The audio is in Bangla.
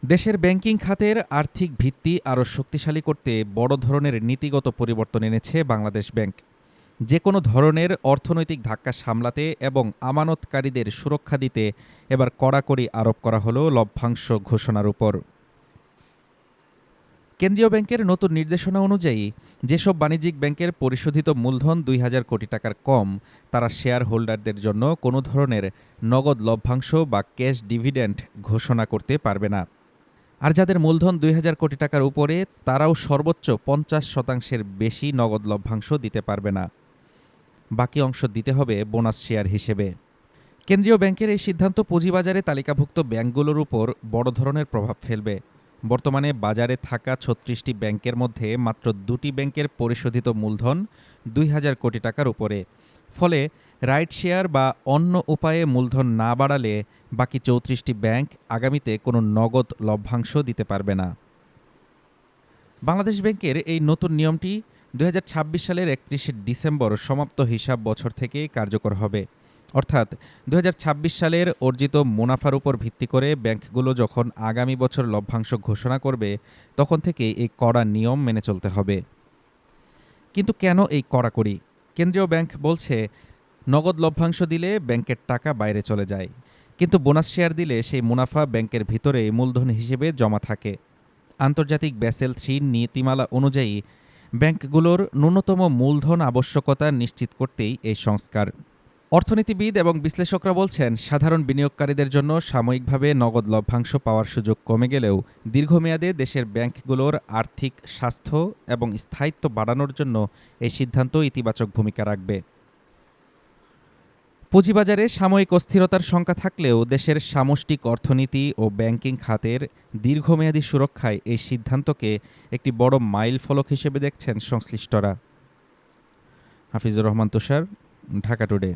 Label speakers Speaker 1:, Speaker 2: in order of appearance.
Speaker 1: দেশের ব্যাংকিং খাতের আর্থিক ভিত্তি আরও শক্তিশালী করতে বড় ধরনের নীতিগত পরিবর্তন এনেছে বাংলাদেশ ব্যাংক। যে কোনো ধরনের অর্থনৈতিক ধাক্কা সামলাতে এবং আমানতকারীদের সুরক্ষা দিতে এবার কড়াকড়ি আরোপ করা হলো লভ্যাংশ ঘোষণার উপর। কেন্দ্রীয় ব্যাংকের নতুন নির্দেশনা অনুযায়ী যেসব বাণিজ্যিক ব্যাংকের পরিশোধিত মূলধন ২,০০০ কোটি টাকার কম, তারা শেয়ার হোল্ডারদের জন্য কোনো ধরনের নগদ লভ্যাংশ বা ক্যাশ ডিভিডেন্ড ঘোষণা করতে পারবে না। আর যাদের মূলধন ২,০০০ কোটি টাকার উপরে, তারাও সর্বোচ্চ ৫০% বেশি নগদ লভ্যাংশ দিতে পারবে না। বাকি অংশ দিতে হবে বোনাস শেয়ার হিসেবে। কেন্দ্রীয় ব্যাংকের এই সিদ্ধান্ত পুঁজিবাজারে তালিকাভুক্ত ব্যাংকগুলোর উপর বড় ধরনের প্রভাব ফেলবে। বর্তমানে বাজারে থাকা ৩৬টি ব্যাংকের মধ্যে মাত্র ২টি ব্যাংকের পরিশোধিত মূলধন ২,০০০ কোটি টাকার উপরে। ফলে রাইট শেয়ার বা অন্য উপায়ে মূলধন না বাড়ালে বাকি ৩৪টি ব্যাংক আগামীতে কোনো নগদ লভ্যাংশ দিতে পারবে না। বাংলাদেশ ব্যাংকের এই নতুন নিয়মটি ২০২৬ সালের ৩১ ডিসেম্বর সমাপ্ত হিসাব বছর থেকে কার্যকর হবে। অর্থাৎ ২০২৬ সালের অর্জিত মুনাফার উপর ভিত্তি করে ব্যাংকগুলো যখন আগামী বছর লভ্যাংশ ঘোষণা করবে, তখন থেকে এই কড়া নিয়ম মেনে চলতে হবে। কিন্তু কেন এই কড়াকড়ি? কেন্দ্রীয় ব্যাংক বলছে, নগদ লভ্যাংশ দিলে ব্যাংকের টাকা বাইরে চলে যায়, কিন্তু বোনাস শেয়ার দিলে সেই মুনাফা ব্যাংকের ভিতরে মূলধন হিসেবে জমা থাকে। আন্তর্জাতিক ব্যাসেল ৩ নীতিমালা অনুযায়ী ব্যাংকগুলোর ন্যূনতম মূলধন আবশ্যকতা নিশ্চিত করতেই এই সংস্কার। অর্থনীতিবিদ এবং বিশ্লেষকরা বলছেন, সাধারণ বিনিয়োগকারীদের জন্য সাময়িকভাবে নগদ লভ্যাংশ পাওয়ার সুযোগ কমে গেলেও দীর্ঘমেয়াদে দেশের ব্যাংকগুলোর আর্থিক স্বাস্থ্য এবং স্থায়িত্ব বাড়ানোর জন্য এই সিদ্ধান্ত ইতিবাচক ভূমিকা রাখবে। পুঁজিবাজারে সাময়িক অস্থিরতার শঙ্কা থাকলেও দেশের সামষ্টিক অর্থনীতি ও ব্যাংকিং খাতের দীর্ঘমেয়াদী সুরক্ষায় এই সিদ্ধান্তকে একটি বড় মাইলফলক হিসেবে দেখছেন সংশ্লিষ্টরা। হাফিজুর রহমান তুষার, ঢাকা টুডে।